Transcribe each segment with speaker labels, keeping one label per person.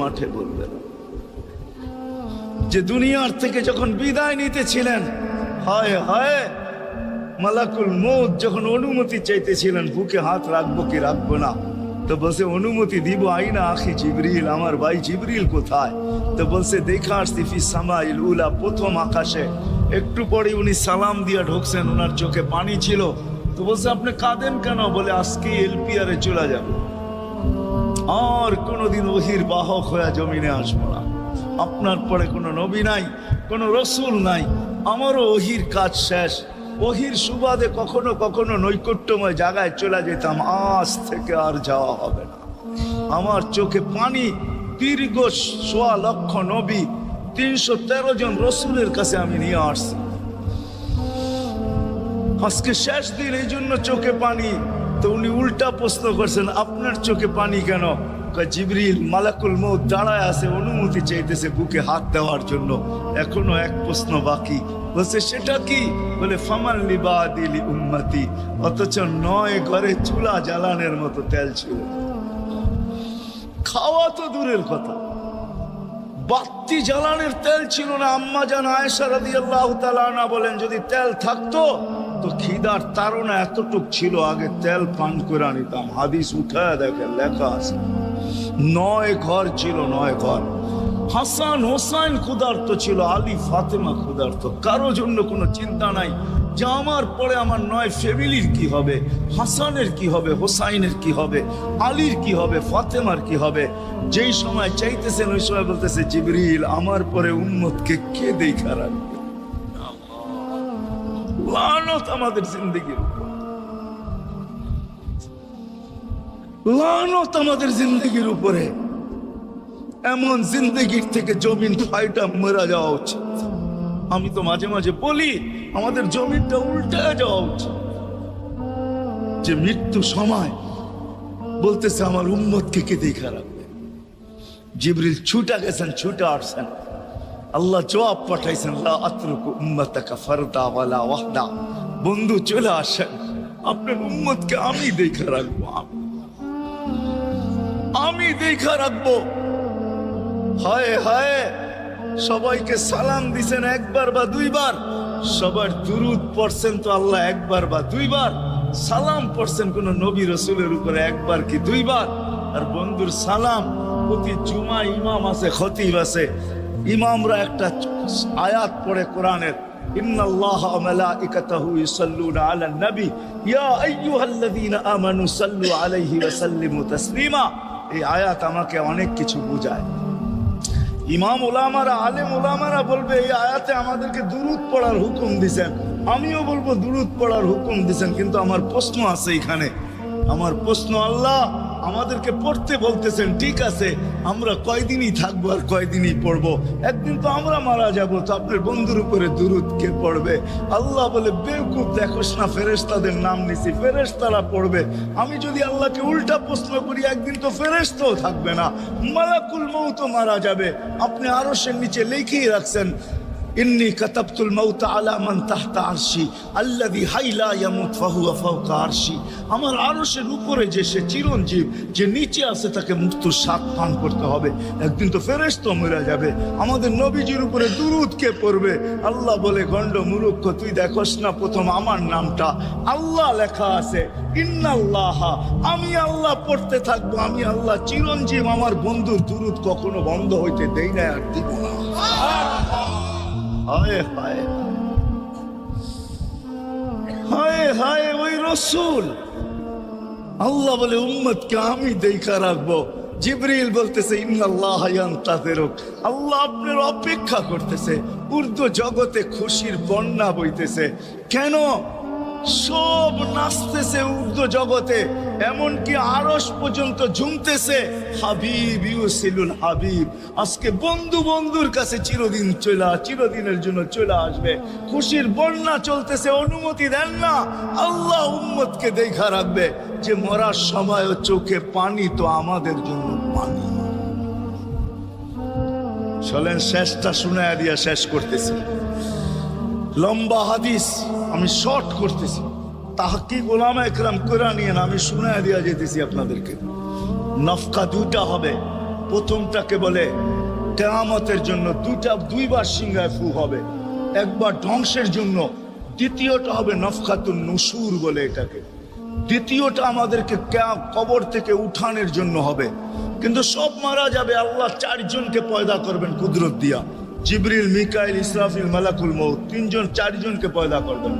Speaker 1: মাঠে বলবেন যে দুনিয়ার থেকে যখন বিদায় নিতেছিলেন, হায় হায়, মালাকুল মউত যখন অনুমতি চাইতেছিলেন বুকে হাত রাখবো কি রাখবো না, তো বলছে অনুমতি দিব, আইনা আখি জিবরিল, আমার ভাই জিবরিল কোথায়? তো বলছে দেখা আসছি ফি সামাইল উলা, প্রথম আকাশে। একটু পরে উনি সালাম দিয়া ঢুকছেন, ওনার চোখে পানি ছিল। তো বলছে আপনি কাঁদেন কেন? বলে আজকে এলপিআরে চলে যাব, আর কোনোদিন ওহির বাহক হয়ে জমিনে আসবো না। আপনার পরে কোনো নবী নাই, কোনো রসুল নাই, আমারও ওহির কাজ শেষ। ওহির সুবাদে কখনো কখনো নৈকট্যময় জায়গায় চলে যেতাম, আজ থেকে আর যাওয়া হবে না। আমার চোখে পানি। দীর্ঘ ১.৫ লক্ষ নবী, ৩১৩ জন রসুলের কাছে আমি নিয়ে আসছি। আজকে শেষ দিন, এই জন্য চোখে পানি। তো উনি উল্টা প্রশ্ন করছেন, আপনার চোখে পানি কেন? জিবরিল মালাকুল মউত দাঁড়ায় আছে, অনুমতি চাইতেছে বুকে হাত দেওয়ার জন্য। এখনো এক প্রশ্ন বাকি। বলছে সেটা কি? বলে ফামান লিবাদিলি উম্মতি। অথচ ৯ ঘরে চুলা জ্বালানোর মতো তেল ছিল। খাওয়া তো দূরের কথা, বাতি জ্বালানোর তেল ছিল না। আম্মা জান আয়েশা রাদিয়াল্লাহু তাআলা আনহা বলেন, যদি তেল থাকতো তো খিদার তাড়না এতটুক ছিল, আগে তেল পান করে নিতাম। হাদিস উঠায় দেখেন, লেখা আছে ৯ ঘর ছিল, ৯ ঘর। হাসান হোসাইন ক্ষুধার্ত ছিল, আলী ফাতেমা ক্ষুধার্ত। কারো জন্য কোনো চিন্তা নাই যে আমার পরে আমার ৯ ফ্যামিলির কি হবে, হাসানের কি হবে, হোসাইনের কি হবে, আলীর কি হবে, ফাতেমার কি হবে। যেই সময় চাইতেছেন ওই সময় বলতেছে জিবরিল আমার পরে উম্মতকে কে দেখা রাখবে? লানত আমাদের জিন্দেগির উপর, লানত আমাদের জিন্দেগির উপরে। এমন জিন্দেগির থেকে জমিন ফাইটা মরা যাওয়া উচিত। আমি তো মাঝে মাঝে বলি আমাদের জমিনটা উল্টে যাওয়া উচিত, যে মৃত্যু সময় বলতেছে আমার উম্মতকে কে দেখা রাখবে। জিবরিল ছুটা গেছেন, ছুটা আসছেন, আল্লাহ জবাব পাঠাইছেন, লা আতরুকু উম্মাতাকা ফারদা ওয়ালা ওয়াহদা। বন্ধু চলে আসেন, আপনার উম্মতকে আমি দেখা রাখবো, আমি দেখা রাখবো। হায় হায়, সবাইকে সালাম দিছেন একবার বা দুইবার, সবার দুরুদ পড়ছেন তো আল্লাহ একবার বা দুইবার, সালাম পড়ছেন কোন নবী রসুলের উপরে একবার কি দুইবার। আর বন্ধুর সালাম প্রতি জুমা ইমাম আছে, খতিব আছে, ইমামরা একটা আয়াত পড়ে কোরআনের, ইন্নাল্লাহা ওয়া মালাইকাতাহু ইউসাল্লুনা আলান নবী ইয়া আইয়ুহাল্লাযীনা আমানু সাল্লু আলাইহি ওয়া সাল্লিমু তাসলিমা। এই আয়াত আমাকে অনেক কিছু বোঝায়। ইমাম ওলামারা, আলেম ওলামারা বলবে এই আয়াতে আমাদেরকে দুরূদ পড়ার হুকুম দিয়েছেন, আমিও বলবো দুরূদ পড়ার হুকুম দিয়েছেন। কিন্তু আমার প্রশ্ন আছে এখানে, আমার প্রশ্ন, আল্লাহ আমাদেরকে পড়তে বলতেছেন, ঠিক আছে, আমরা কয়দিনই থাকবো আর কয়দিনই পড়বো? একদিন তো আমরা মারা যাবো, তো আপনার বন্ধুর উপরে দুরূদ কে পড়বে? আল্লাহ বলে বেওকুফ, দেখোস না ফেরেশতাদের নাম নিছি, ফেরেশতারা পড়বে। আমি যদি আল্লাহকে উল্টা প্রশ্ন করি, একদিন তো ফেরেশতাও থাকবে না, মালাকুল মউত মারা যাবে। আপনি আরশের নিচে লিখেই রাখছেন, ইন্নী কাতাবতুল মাউতা আলা মান তাহতা আরশি আল্লাযী হাইলা ইয়ামুত ফাহুয়া ফাওকা আরশি। আমার আরশের উপরে যে সে চিরঞ্জীব, যে নিচে আছে তাকে মৃত্যুর স্বাদ পান করতে হবে। একদিন তো ফেরেশতা মরে যাবে, আমাদের নবীজির উপরে দুরূদ কে পড়বে? আল্লাহ বলে, গন্ড মূর্খ, তুই দেখোস না প্রথম আমার নামটা আল্লাহ লেখা আছে, ইন্নাল্লাহা, আমি আল্লাহ পড়তে থাকবো, আমি আল্লাহ চিরঞ্জীব, আমার বন্ধুর দুরূদ কখনো বন্ধ হইতে দেই না, আর দিব না। হায় হায় হায় হায়, ওই রসুল। আল্লাহ বলে উম্মতকে আমি দেখা রাখবো। জিবরিল বলতেছে ইন্নাল্লাহা ইয়ান্তাযিরুক, আল্লাহ আপনার অপেক্ষা করতেছে। উর্দু জগতে খুশির বন্যা বইতেছে। কেন? সব নাচতেছে উর্দু জগতে, এমনকি আরশ পর্যন্ত ঝুমতেছে। হাবিব ইউসিলুল হাবিব, আজকে বন্ধু বন্ধুর কাছে চিরদিনের জন্য চলে আসবে। খুশির বন্যা চলতেছে, অনুমতি দেন না। আল্লাহ উম্মতকে দেখা রাখবে, যে মরার সময় চোখে পানি তো আমাদের জন্য পানি। চলেন শেষটা শুনায়া দিয়া শেষ করতেছি। লম্বা হাদিস, আমি শর্ট করতেছি। তাহকিক উলামা ইকরাম করে নিয়ে আমি শুনায়া দিয়া যেতেছি আপনাদেরকে। নফকা দুইটা হবে, প্রথমটাকে বলে কিয়ামতের জন্য দুইবার সিংহায় ফু হবে, একবার ধ্বংসের জন্য, দ্বিতীয়টা হবে নফখাতুন নুশুর বলে এটাকে, দ্বিতীয়টা আমাদেরকে কবর থেকে উঠানোর জন্য হবে। কিন্তু সব মারা যাবে, আল্লাহ চারজনকে পয়দা করবেন কুদরত দিয়া, জিবরিল, মিকাইল, ইসরাফিল, মালাকুল মউত, চারজনকে পয়দা করবেন।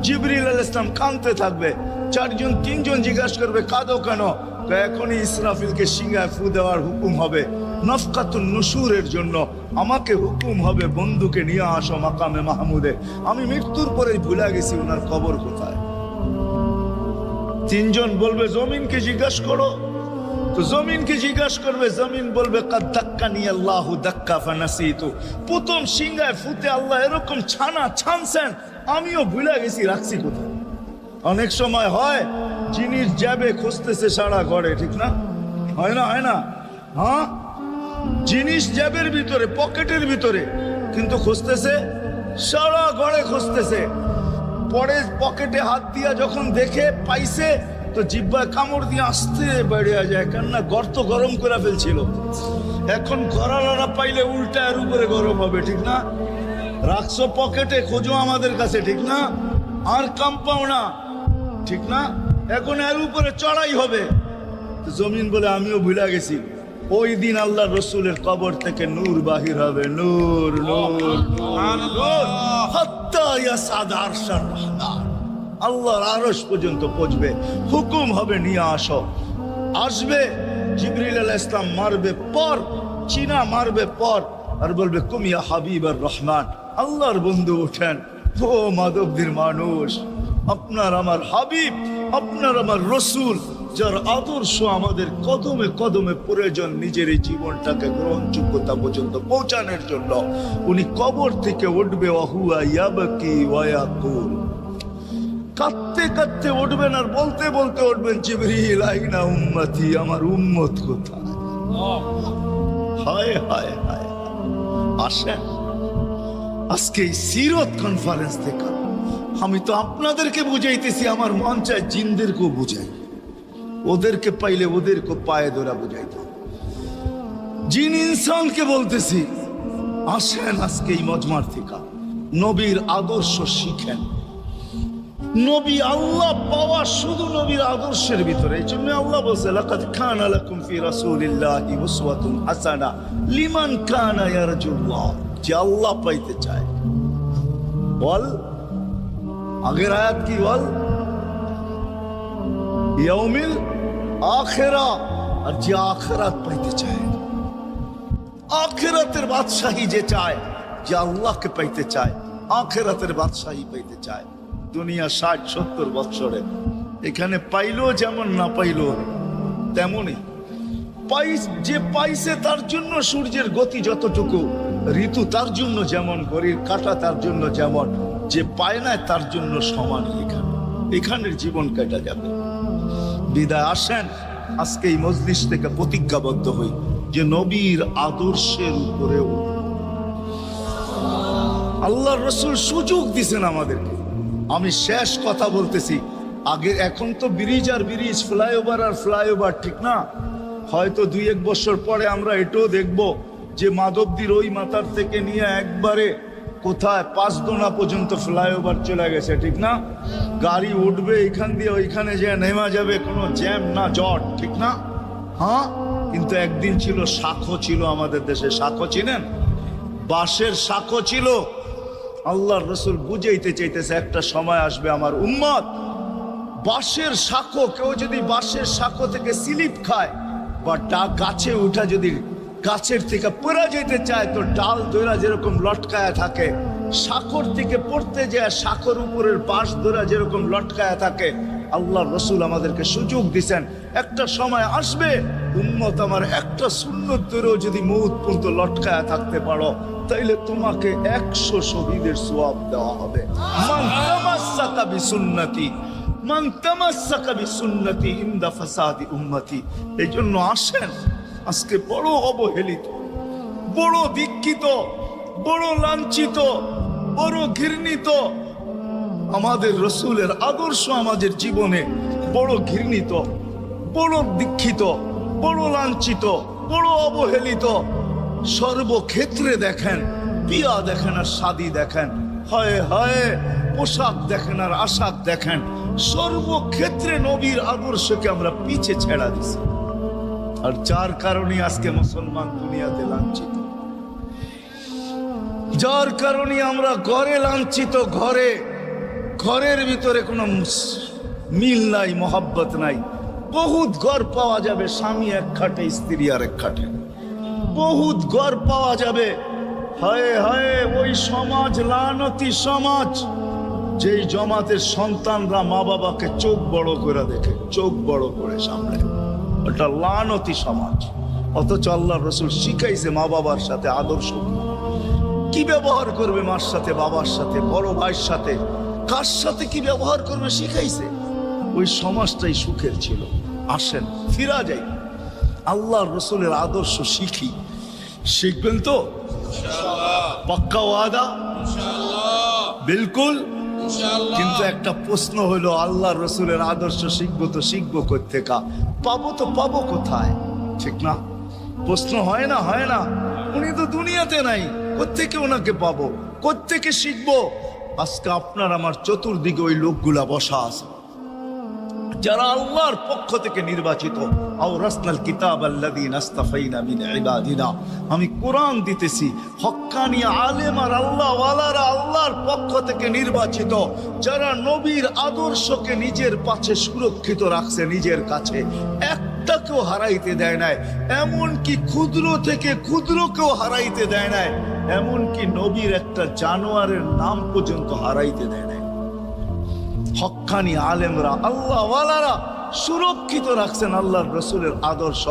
Speaker 1: জিবরিল আলাইহিস সালাম কাঁদতে থাকবে, তিনজন জিজ্ঞাসা করবে কাঁদো কেন? এখনই ইসরাফিলকে সিংহায় ফু দেওয়ার হুকুম হবে নফকাতুন নুশুরের জন্য, আমাকে হুকুম হবে বন্ধুকে নিয়ে আসো মাকামে মাহমুদে, আমি মৃত্যুর পরেই ভুলে গেছি ওনার কবর কোথায়। তিনজন বলবে জমিনকে জিজ্ঞাসা করো, তো জমিনকে জিজ্ঞাসা করবে, জমিন বলবে কাদ দাক্কানি আল্লাহু দাক্কা ফানাসিতু, প্রথম সিংহায় ফুতে আল্লাহ এরকম ছানছেন, আমিও ভুলে গেছি রাখছি কোথায়। অনেক সময় হয় জিনিস যাবে খুঁজতেছে সারা ঘরে, ঠিক না? হয় না? হ্যাঁ, জিনিস জ্যাবের ভিতরে, পকেটের ভিতরে, কিন্তু খুঁজতেছে সারা ঘরে খুঁজতেছে। পরে পকেটে হাত দিয়া যখন দেখে পাইছে, তো জিহ্বায় কামড় দিয়ে আসতে বেড়ে যায়, কেননা গর্ত গরম করে ফেলছিল। এখন ঘরালারা পাইলে উল্টা এর উপরে গরম হবে, ঠিক না? রাখছো পকেটে, খোঁজো আমাদের কাছে, ঠিক না? আর কাম পাও না, ঠিক না? এখন এর উপরে চড়াই হবে। জমিন বলে আমিও ভুলে গেছি, ওই দিন আল্লাহ রসুলের কবর থেকে নূর বাহির হবে, নূর নূর নূর, হাত্তা ইয়াসাদ আরশার রহমান, আল্লাহর আরশ পর্যন্ত পৌঁছবে, হুকুম হবে নিয়ে আসো। আসবে জিবরিল আলাইহিস সালাম, মারবে পর, চিনা মারবে পর, আর বলবে কুম ইয়া হাবিবার রহমান, আল্লাহর বন্ধু ওঠেন, ও মাধবদীর মানুষ, আপনার আমার হাবিব, আপনার আমার রসুল, যার আদর্শ আমাদের কদমে কদমে প্রয়োজন নিজের এই জীবনটাকে গ্রহণযোগ্যতা পর্যন্ত পৌঁছানোর জন্য, উনি কবর থেকে উঠবে, ওয়াহুয়া ইয়াবকি ওয়া ইয়াকুল, কাঁদতে কাঁদতে উঠবেন আর বলতে বলতে উঠবেন, জিবরিল আইনা উম্মতি, আমার উম্মত কোথায়? হায় হায় হায়। আসেন আজকে এই সিরত কনফারেন্স থেকে আমি তো আপনাদেরকে বুঝাইতেছি, আমার মন চায় জিনদেরকেও বুঝাই, ওদেরকে পাইলে ওদেরকে পায়ে ধরা বুঝাইতে। জিন ইনসানকে বলতেছি, আসেন আজকে এই মজমার থেকে নবীর আদর্শ শিখেন। নবী আল্লাহ পাওয়া শুধু নবীর আদর্শের ভিতরে, এই জন্য আল্লাহ বলছে লাকাদ কানা লাকুম ফি রাসূলিল্লাহি উসওয়াতুন হাসানা লিমান কানা ইয়ারজুল্লাহ, যে আল্লাহ পাইতে চায়। বল আগের আয়াত কি? বল ইয়াউমিল আখিরা, আর যে আখিরাত পাইতে চায়, আখিরাতের বাদশাহী যে চায়, যে আল্লাহকে পাইতে চায়, আখিরাতের বাদশাহী পাইতে চায়। দুনিয়া 60-70 বছরে এখানে পাইলো যেমন, না পাইলো তেমনই। যে পাইছে তার জন্য সূর্যের গতি যতটুকু, ঋতু তার জন্য যেমন, ঘড়ির কাঁটা তার জন্য যেমন, যে পায় না তার জন্য সমান। এখানের জীবন কেটে যাবে। বিদায় আসেন আজকে এই মজলিস থেকে প্রতিজ্ঞাবদ্ধ হই যে নবীর আদর্শের উপরে আল্লাহর রাসূল সুযোগ দিয়েছেন আমাদেরকে। আমি শেষ কথা বলতেছি, আগে এখন তো ব্রিজ আর ব্রিজ, ফ্লাইওভার আর ফ্লাইওভার, ঠিক না? হয়তো 2-1 বছর পরে আমরা এটাও দেখব যে মাধবদীর ওই মাথার থেকে নিয়ে একবারে কোথায় পাঁচদোনা পর্যন্ত ফ্লাইওভার চলে গেছে, ঠিক না? গাড়ি উঠবে এখান দিয়ে ওইখানে যে নেমা যাবে, কোনো জ্যাম না জট, ঠিক না? হ্যাঁ, কিন্তু একদিন ছিল শাখো, ছিল আমাদের দেশে শাখো, চিনেন? বাঁশের শাখো ছিল। আল্লাহর রাসূল বুঝাইতে চাইতেছে একটা সময় আসবে আমার উম্মত, বাঁশের শাখো, কেউ যদি বাঁশের শাখো থেকে স্লিপ খায় বা গাছে উঠা যদি গাছের থেকে পড়ে যেতে চায়, তো ডাল ধরা যেরকম লটকায়া থাকে, শাখর থেকে পড়তে যায় শাখর উপরের বাঁশ ধরা যেরকম লটকায়া থাকে। আল্লাহর রাসূল আমাদেরকে সুযোগ দিছেন, একটা সময় আসবে উম্মত আমার একটা সুন্নত ধরেও যদি মউত পর্যন্ত লটকায়া থাকতে পারো, তাইলে তোমাকে 100 শহীদের সওয়াব দেওয়া হবে। মান তামাসসাকা বিসুন্নতি, মান তামাসসাকা বিসুন্নতি ইনদা ফাসাদি উম্মতি। এই জন্য আসেন, আজকে বড় অবহেলিত, বড় দীক্ষিত, বড় লাঞ্ছিত, বড় ঘৃণিত আমাদের রাসূলের আদর্শ আমাদের জীবনে, বড় ঘৃণিত, বড় দীক্ষিত, বড় লাঞ্ছিত বড় অবহেলিত। সর্বক্ষেত্রে দেখেন, বিয়া দেখেন আর শাদী দেখেন, হয় হয় পোশাক দেখেন আর আশাক দেখেন, সর্বক্ষেত্রে নবীর আদর্শকে আমরা পিছে ছেড়া দিছি। আর যার কারণে আজকে মুসলমান দুনিয়াতে লাঞ্ছিত, যার কারণে আমরা ঘরে লাঞ্ছিত, ঘরের ভিতরে কোনো মিল নাই, মহব্বত নাই। বহুত ঘর পাওয়া যাবে স্বামী এক খাটে, স্ত্রী আর এক খাটে, বহুত ঘর পাওয়া যাবে। হায় হায় ওই সমাজ, লানতি সমাজ, যেই জমাতের সন্তানরা মা বাবাকে চোখ বড় করে দেখে, চোখ বড় করে সামনে, ওটা লানতি সমাজ। অথচ আল্লাহর রাসূল শিখাইছে মা বাবার সাথে আদর্শ কি ব্যবহার করবে, মার সাথে, বাবার সাথে, বড় ভাইয়ের সাথে, কার সাথে কি ব্যবহার করবে শিখাইছে। ওই সমাজটাই সুখের ছিল। আসেন ফিরা যাই, আল্লাহর রাসূলের আদর্শ শিখি। শিখবেন তো পাক্কা ওয়াদা? বিলকুল। কিন্তু একটা প্রশ্ন হলো, আল্লাহর রাসূলের আদর্শ শিখবো তো শিখবো কোত্থেকে, পাবো তো পাবো কোথায়? ঠিক না? প্রশ্ন হয় না? হয় না। উনি তো দুনিয়াতে নাই, কোত্থেকে ওনাকে পাবো, কোত্থেকে শিখবো? আজকে আপনার আমার চতুর্দিকে ওই লোকগুলা বসা আছে যারা আল্লাহর পক্ষ থেকে নির্বাচিত। আওরাসনাল কিতাব আল্লাযীনা ইসতাফাইনা মিন ইবাদিনা। আমি কোরআন দিতেছি, হক্কানি আলেম আর আল্লাহ ওয়ালারা আল্লাহর পক্ষ থেকে নির্বাচিত, যারা নবীর আদর্শকে নিজের পাশে সুরক্ষিত রাখছে, নিজের কাছে একটাকেও হারাইতে দেয় নাই। এমনকি ক্ষুদ্র থেকে ক্ষুদ্রকেও হারাইতে দেয় নাই। এমনকি নবীর একটা জানোয়ারের নাম পর্যন্ত হারাইতে দেয় নাই। হক্কানি আলেমরা, আল্লাহ ওয়ালারা সুরক্ষিত রাখছেন আল্লাহর রাসূলের আদর্শ।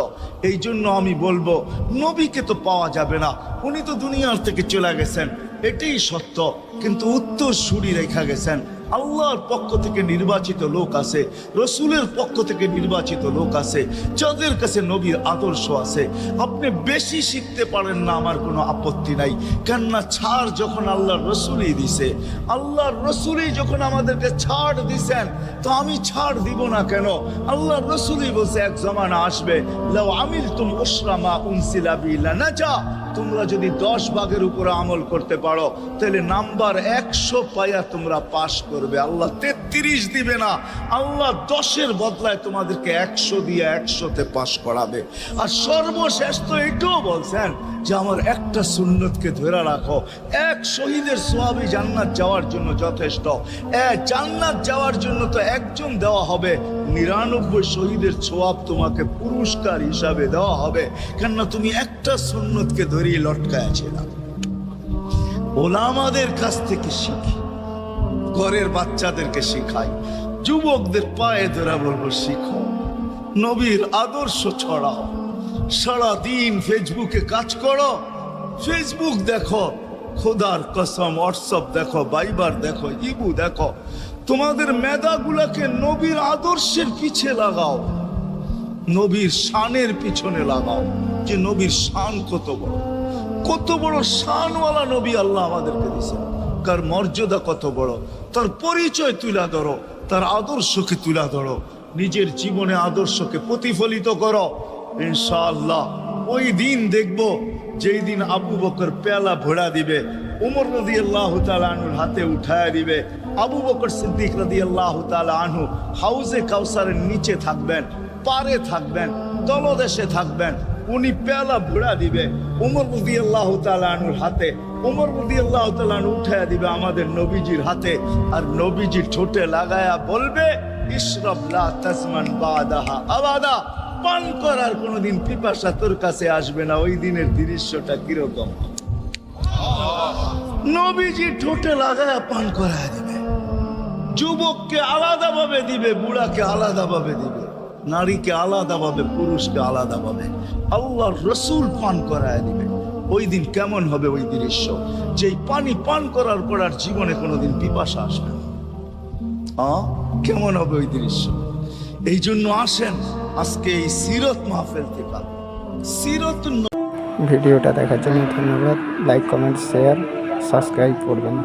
Speaker 1: এই জন্য আমি বলবো, নবীকে তো পাওয়া যাবে না, উনি তো দুনিয়ার থেকে চলে গেছেন, এটাই সত্য। কিন্তু উত্তর সুরি রেখা গেছেন। আল্লাহর পক্ষ থেকে নির্বাচিত লোক আছে, রসুলের পক্ষ থেকে নির্বাচিত লোক আছে, যাদের কাছে নবীর আদর্শ আছে। আপনি বেশি শিখতে পারেন না, আমার কোনো আপত্তি নাই। কেননা ছাড় যখন আল্লাহর রসুলই দিছে, আল্লাহর রসুলই যখন আমাদেরকে ছাড় দিছেন, তো আমি ছাড় দিব না কেন? আল্লাহর রসুলই বলছে, এক জমানা আসবে, লাউ আমিলতুম উশরা মা উনসিলা বি লানাজা। তোমরা যদি 10 ভাগের উপরে আমল করতে পারো, তাহলে নাম্বার 100 পাইয়া তোমরা পাশ করবে। আল্লাহ 33 দিবে না, আল্লাহ 10-এর বদলায় তোমাদেরকে 100 দিয়ে 100-তে পাশ করাবে। আর সর্বশেষ তো এটাও বলছেন যে আমার একটা সুন্নতকে ধরে রাখো, এক শহীদের সওয়াবই জান্নাত যাওয়ার জন্য যথেষ্ট। জান্নাত যাওয়ার জন্য তো একজন দেওয়া হবে, 99 শহীদের সওয়াব তোমাকে পুরস্কার হিসাবে দেওয়া হবে। কেননা তুমি একটা সুন্নতকে ধরেই লটকায় ছিলাম। ওলামাদের কাছ থেকে শিখি, ঘরের বাচ্চাদেরকে শিখাই, যুবকদের পায়ে ধরে বলবো শিখো, নবীর আদর্শ ছড়াও। সারাদিন ফেসবুকে কাজ করো, ফেসবুক দেখো, খোদার কসম হোয়াটসঅ্যাপ দেখো, ভাইবার দেখো, ইবু দেখো। তোমাদের মেধাগুলাকে নবীর আদর্শের পিছে লাগাও, নবীর শানের পিছনে লাগাও, যে নবীর শান কত বড়, কত বড় শানওয়ালা নবী আল্লাহ আমাদেরকে দিয়েছেন, কার মর্যাদা কত বড়, তার পরিচয় তুলে ধরো, তার আদর্শকে তুলে ধরো, নিজের জীবনে আদর্শকে প্রতিফলিত করো। ইনশাআল্লাহ ওই দিন দেখবো, যেই দিন আবু বকর পেয়ালা ভরা দিবে, উমর রাদিয়াল্লাহু তাআলা আনহুর হাতে উঠায় দিবে, আবু বকর সিদ্দিক রাদিয়াল্লাহু তাআলা আনহু হাউজে কাউসারের নিচে থাকবেন, পারে থাকবেন, তলদেশে থাকবেন, উনি পেয়ালা ভরা দিবে উমর রাদিয়াল্লাহু তাআলা আনহুর হাতে, উমর রাদিয়াল্লাহু তাআলা আনহু উঠায় দিবে আমাদের নবীজির হাতে, আর নবীজি ঠোঁটে লাগায়া বলবে, ইশরাব লা তাজমান বাদাহা আবাদা। পান করার কোনোদিন পিপাসা তোর কাছে আসবে না। ওই দিনের দৃশ্যটা কিরকম? নবীজি ঠোঁটে লাগায়া পান করায় দিবে, যুবককে আলাদাভাবে দিবে, বুড়াকে আলাদাভাবে দিবে, নারীকে আলাদাভাবে, পুরুষকে আলাদাভাবে, আল্লাহর রসুল পান করায় দিবে। ওই দিন কেমন হবে ওই দৃশ্য? যেই পানি পান করার পর আর জীবনে কোনোদিন পিপাসা আসবে না। কেমন হবে ওই দৃশ্য? এই জন্য আসেন আজকে এই সিরত মাহফিল থেকে সিরত।
Speaker 2: ভিডিওটা দেখার জন্য ধন্যবাদ। লাইক, কমেন্ট, শেয়ার, সাবস্ক্রাইব করবেন।